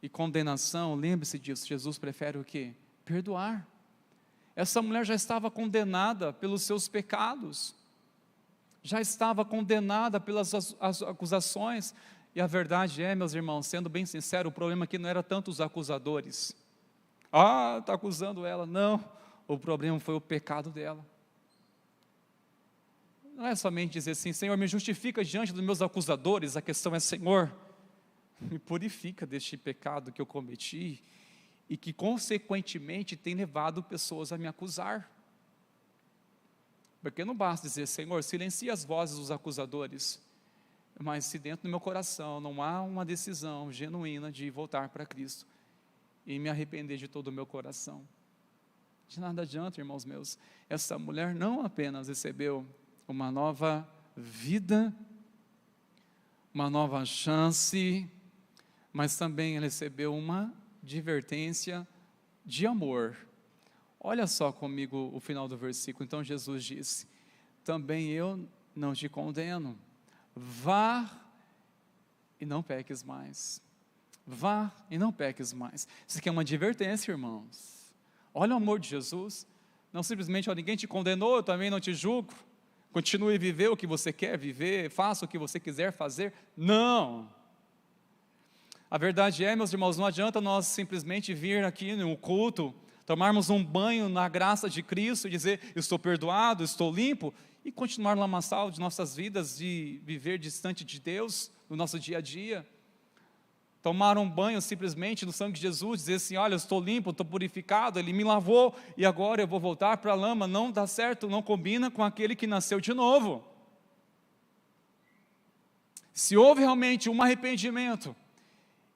B: e condenação, lembre-se disso, Jesus prefere o quê? Perdoar. Essa mulher já estava condenada pelos seus pecados, já estava condenada pelas as acusações, e a verdade é, meus irmãos, sendo bem sincero, o problema aqui não era tanto os acusadores. Está acusando ela. Não, o problema foi o pecado dela. Não é somente dizer assim: Senhor, me justifica diante dos meus acusadores. A questão é: Senhor, me purifica deste pecado que eu cometi e que consequentemente tem levado pessoas a me acusar. Porque não basta dizer: Senhor, silencia as vozes dos acusadores, mas se dentro do meu coração não há uma decisão genuína de voltar para Cristo e me arrepender de todo o meu coração, de nada adianta, irmãos meus. Essa mulher não apenas recebeu uma nova vida, uma nova chance, mas também ela recebeu uma advertência de amor. Olha só comigo o final do versículo. Então Jesus disse: também eu não te condeno, vá e não peques mais. Vá e não peques mais. Isso aqui é uma advertência, irmãos. Olha o amor de Jesus. Não simplesmente: ninguém te condenou, eu também não te julgo, continue a viver o que você quer viver, faça o que você quiser fazer. Não. A verdade é, meus irmãos, não adianta nós simplesmente vir aqui no culto, tomarmos um banho na graça de Cristo e dizer: eu estou perdoado, estou limpo, e continuar no lamaçal de nossas vidas, de viver distante de Deus no nosso dia a dia. Tomar um banho simplesmente no sangue de Jesus, dizer assim: olha, eu estou limpo, estou purificado, Ele me lavou e agora eu vou voltar para a lama. Não dá certo, não combina com aquele que nasceu de novo. Se houve realmente um arrependimento,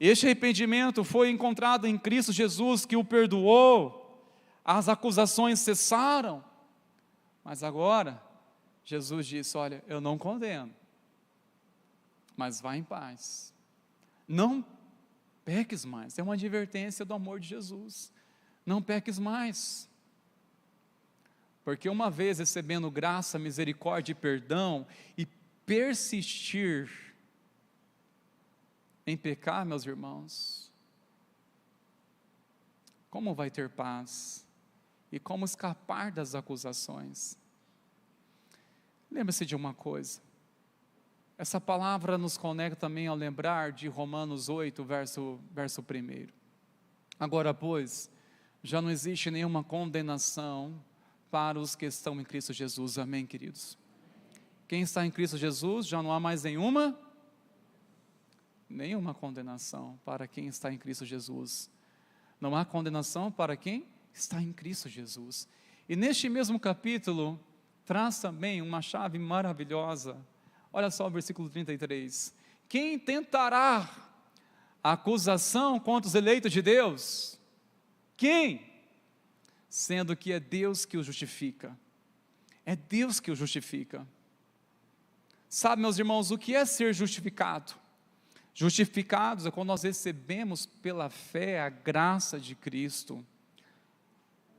B: este arrependimento foi encontrado em Cristo Jesus, que o perdoou, as acusações cessaram, mas agora Jesus disse: olha, eu não condeno, mas vá em paz, não peques mais. É uma advertência do amor de Jesus, não peques mais, porque uma vez recebendo graça, misericórdia e perdão, e persistir em pecar, meus irmãos, como vai ter paz? E como escapar das acusações? Lembre-se de uma coisa, essa palavra nos conecta também ao lembrar de Romanos 8, verso 1. Agora, pois, já não existe nenhuma condenação para os que estão em Cristo Jesus. Amém, queridos? Quem está em Cristo Jesus, já não há mais nenhuma condenação para quem está em Cristo Jesus. Não há condenação para quem está em Cristo Jesus. E neste mesmo capítulo, traz também uma chave maravilhosa. Olha só o versículo 33. Quem tentará acusação contra os eleitos de Deus? Quem? Sendo que é Deus que o justifica. É Deus que o justifica. Sabe, meus irmãos, o que é ser justificado? Justificados é quando nós recebemos pela fé a graça de Cristo,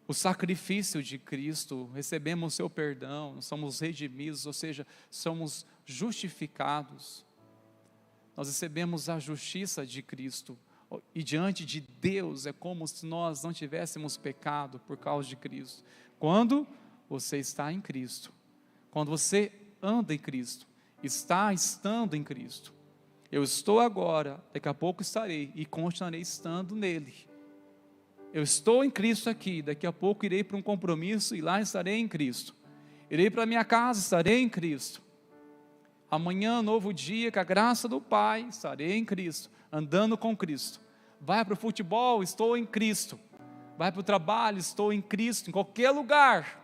B: o sacrifício de Cristo, recebemos o seu perdão, somos redimidos, ou seja, somos justificados. Nós recebemos a justiça de Cristo, e diante de Deus é como se nós não tivéssemos pecado por causa de Cristo. Quando você está em Cristo, quando você anda em Cristo, estando em Cristo. Eu estou agora, daqui a pouco estarei e continuarei estando nele. Eu estou em Cristo aqui, daqui a pouco irei para um compromisso e lá estarei em Cristo. Irei para a minha casa, estarei em Cristo. Amanhã, novo dia, com a graça do Pai, estarei em Cristo, andando com Cristo. Vai para o futebol, estou em Cristo. Vai para o trabalho, estou em Cristo, em qualquer lugar.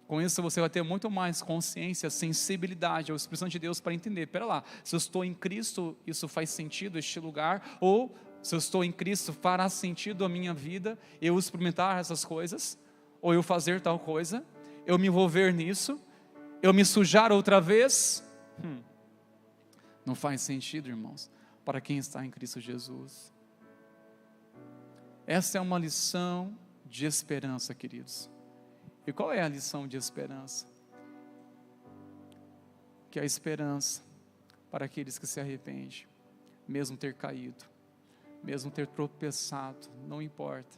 B: Com isso você vai ter muito mais consciência, sensibilidade ao Espírito Santo de Deus para entender, espera lá, se eu estou em Cristo, isso faz sentido este lugar, ou se eu estou em Cristo, fará sentido a minha vida, eu experimentar essas coisas, ou eu fazer tal coisa, eu me envolver nisso, eu me sujar outra vez, não faz sentido, irmãos, para quem está em Cristo Jesus. Essa é uma lição de esperança, queridos. E qual é a lição de esperança? Que é a esperança para aqueles que se arrependem, mesmo ter caído, mesmo ter tropeçado, não importa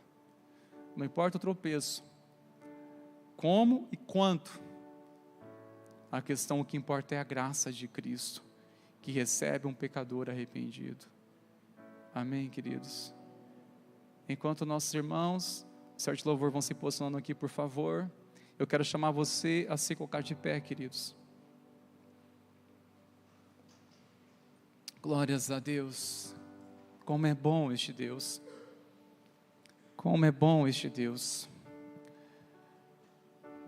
B: o tropeço, como e quanto, a questão, o que importa é a graça de Cristo, que recebe um pecador arrependido. Amém, queridos? Enquanto nossos irmãos, certo louvor, vão se posicionando aqui, por favor, eu quero chamar você a se colocar de pé, queridos. Glórias a Deus. Como é bom este Deus. Como é bom este Deus.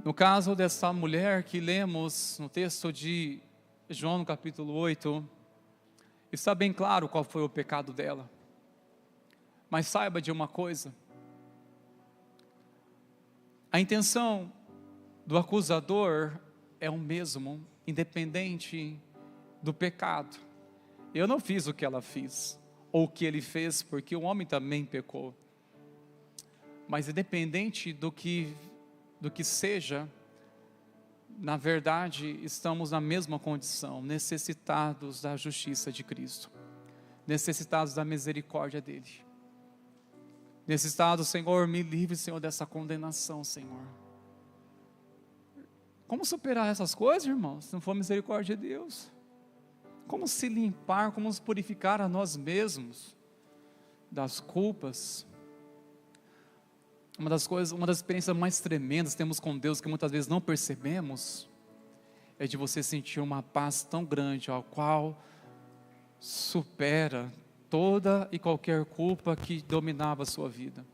B: No caso dessa mulher que lemos no texto de João, no capítulo 8, está bem claro qual foi o pecado dela. Mas saiba de uma coisa: a intenção do acusador é o mesmo, independente do pecado. Eu não fiz o que ela fez, ou o que ele fez, porque o homem também pecou. Mas independente do que seja, na verdade, estamos na mesma condição, necessitados da justiça de Cristo, necessitados da misericórdia dele, necessitados, Senhor, me livre, Senhor, dessa condenação, Senhor. Como superar essas coisas, irmãos, se não for misericórdia de Deus? Como se limpar, como nos purificar a nós mesmos das culpas? Uma das experiências mais tremendas que temos com Deus, que muitas vezes não percebemos, é de você sentir uma paz tão grande, ao qual supera toda e qualquer culpa que dominava a sua vida.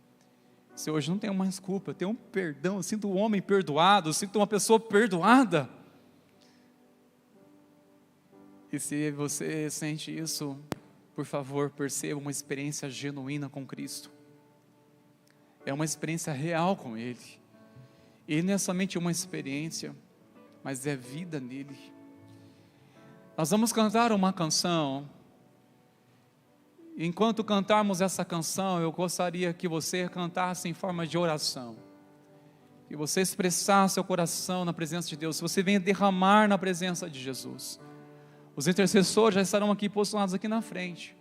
B: Se hoje não tenho mais culpa, eu tenho um perdão, eu sinto um homem perdoado, eu sinto uma pessoa perdoada. E se você sente isso, por favor, perceba uma experiência genuína com Cristo. É uma experiência real com Ele. E não é somente uma experiência, mas é vida nele. Nós vamos cantar uma canção. Enquanto cantarmos essa canção, eu gostaria que você cantasse em forma de oração, que você expressasse seu coração na presença de Deus. Se você venha derramar na presença de Jesus, os intercessores já estarão aqui posicionados aqui na frente.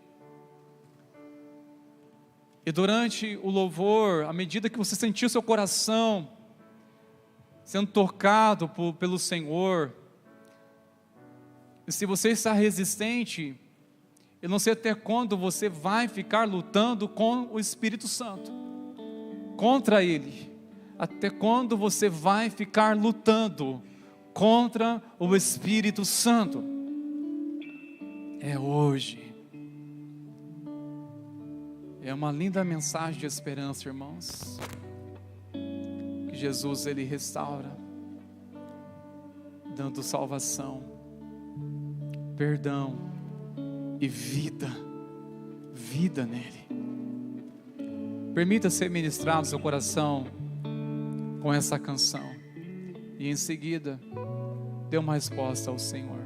B: E durante o louvor, à medida que você sentir seu coração sendo tocado pelo Senhor, e se você está resistente, eu não sei até quando você vai ficar lutando com o Espírito Santo, contra Ele. Até quando você vai ficar lutando contra o Espírito Santo? É hoje. É uma linda mensagem de esperança, irmãos. Que Jesus, Ele restaura, dando salvação, perdão e vida nele. Permita ser ministrado no seu coração com essa canção, e em seguida dê uma resposta ao Senhor.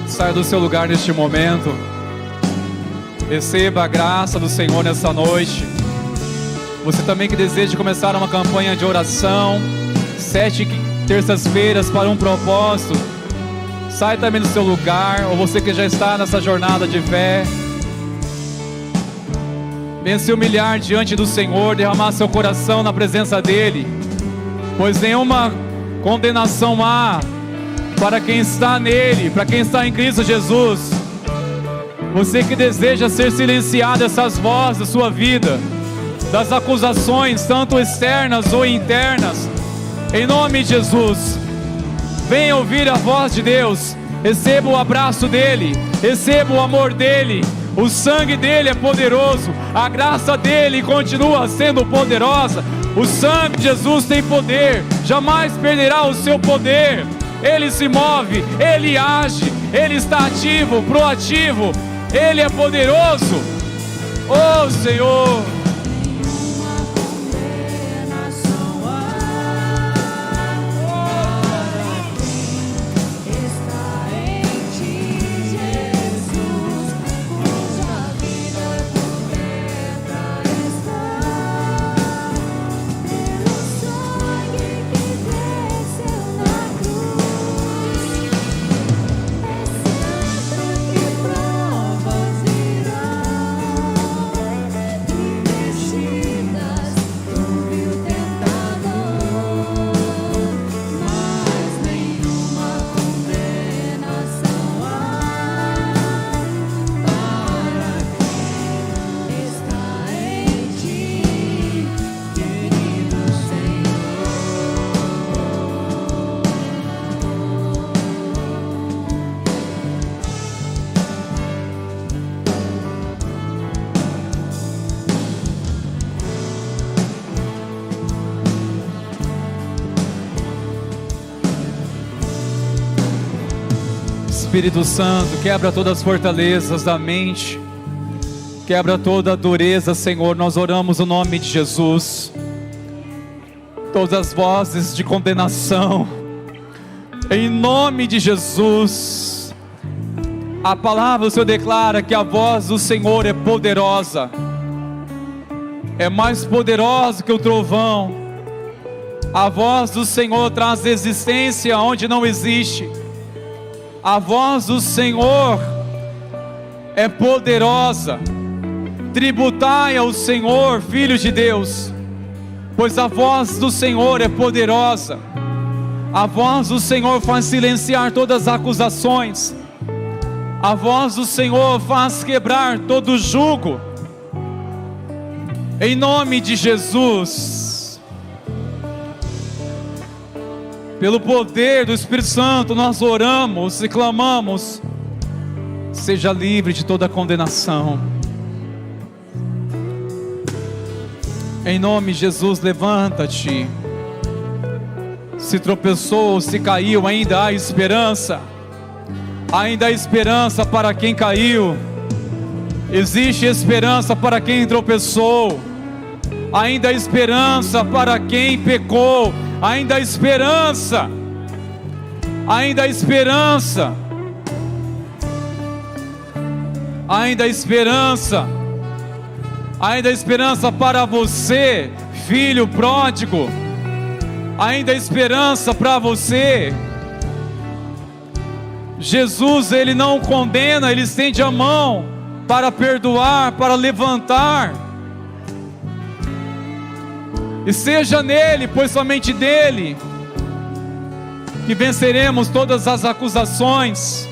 B: Saia do seu lugar neste momento. Receba a graça do Senhor nessa noite. Você também que deseja começar uma campanha de oração, 7 terças-feiras para um propósito, sai também do seu lugar. Ou você que já está nessa jornada de fé, venha se humilhar diante do Senhor, derramar seu coração na presença dEle, pois nenhuma condenação há para quem está nele, para quem está em Cristo Jesus. Você que deseja ser silenciado essas vozes da sua vida, das acusações, tanto externas ou internas, em nome de Jesus, venha ouvir a voz de Deus, receba o abraço dele, Receba o amor dele. O sangue dele é poderoso. A graça dele continua sendo poderosa. O sangue de Jesus tem poder. Jamais perderá o seu poder. Ele se move, ele age, ele está ativo, proativo. Ele é poderoso. Oh Senhor. Espírito Santo, quebra todas as fortalezas da mente, quebra toda a dureza, Senhor. Nós oramos o nome de Jesus. Todas as vozes de condenação, em nome de Jesus. A palavra do Senhor declara que a voz do Senhor é poderosa, é mais poderosa que o trovão. A voz do Senhor traz existência onde não existe. A voz do Senhor é poderosa. Tributai ao Senhor, filhos de Deus, pois a voz do Senhor é poderosa. A voz do Senhor faz silenciar todas as acusações. A voz do Senhor faz quebrar todo jugo. Em nome de Jesus. Pelo poder do Espírito Santo, nós oramos e clamamos: seja livre de toda condenação. Em nome de Jesus, levanta-te. Se tropeçou, se caiu, ainda há esperança. Ainda há esperança para quem caiu. Existe esperança para quem tropeçou. Ainda há esperança para quem pecou. Ainda há esperança. Ainda há esperança. Ainda há esperança. Ainda há esperança para você, filho pródigo. Ainda há esperança para você. Jesus, Ele não condena, Ele estende a mão para perdoar, para levantar. E seja nele, pois somente dele, que venceremos todas as acusações.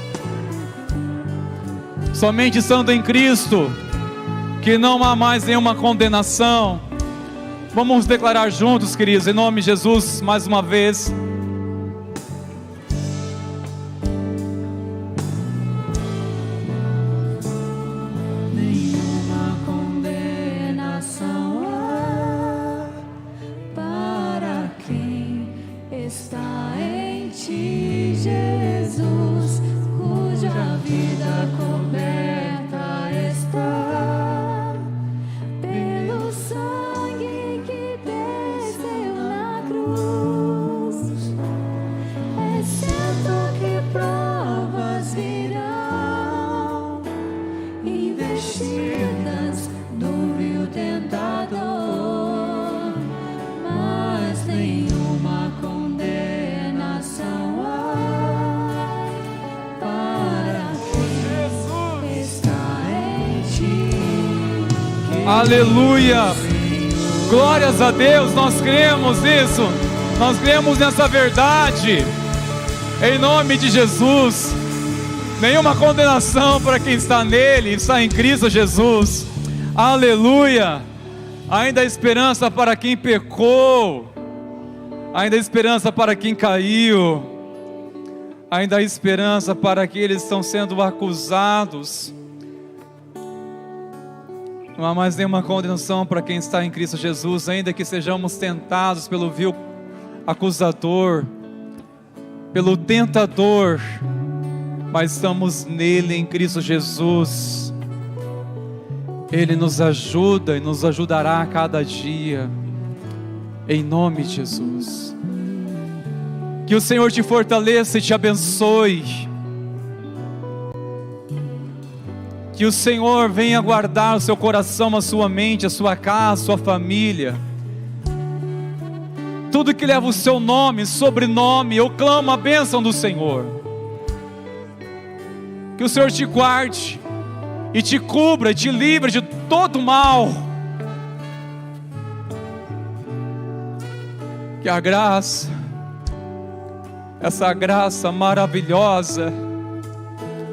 B: Somente estando em Cristo, que não há mais nenhuma condenação. Vamos declarar juntos, queridos, em nome de Jesus, mais uma vez. Aleluia, glórias a Deus. Nós cremos nisso, nós cremos nessa verdade, em nome de Jesus. Nenhuma condenação para quem está nele, está em Cristo Jesus. Aleluia. Ainda há esperança para quem pecou, ainda há esperança para quem caiu. Ainda há esperança para aqueles que estão sendo acusados. Não há mais nenhuma condenação para quem está em Cristo Jesus, ainda que sejamos tentados pelo vil acusador, pelo tentador, mas estamos nele, em Cristo Jesus. Ele nos ajuda e nos ajudará a cada dia, em nome de Jesus. Que o Senhor te fortaleça e te abençoe. Que o Senhor venha guardar o seu coração, a sua mente, a sua casa, a sua família. Tudo que leva o seu nome, sobrenome, eu clamo a bênção do Senhor. Que o Senhor te guarde e te cubra, e te livre de todo mal. Que a graça, essa graça maravilhosa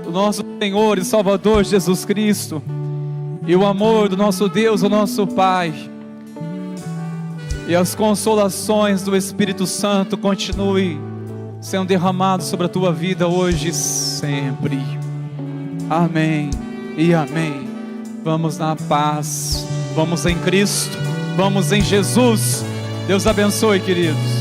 B: do nosso Senhor e Salvador Jesus Cristo, e o amor do nosso Deus, o nosso Pai, e as consolações do Espírito Santo continue sendo derramados sobre a tua vida hoje e sempre. Amém e amém. Vamos na paz, vamos em Cristo, vamos em Jesus. Deus abençoe, queridos.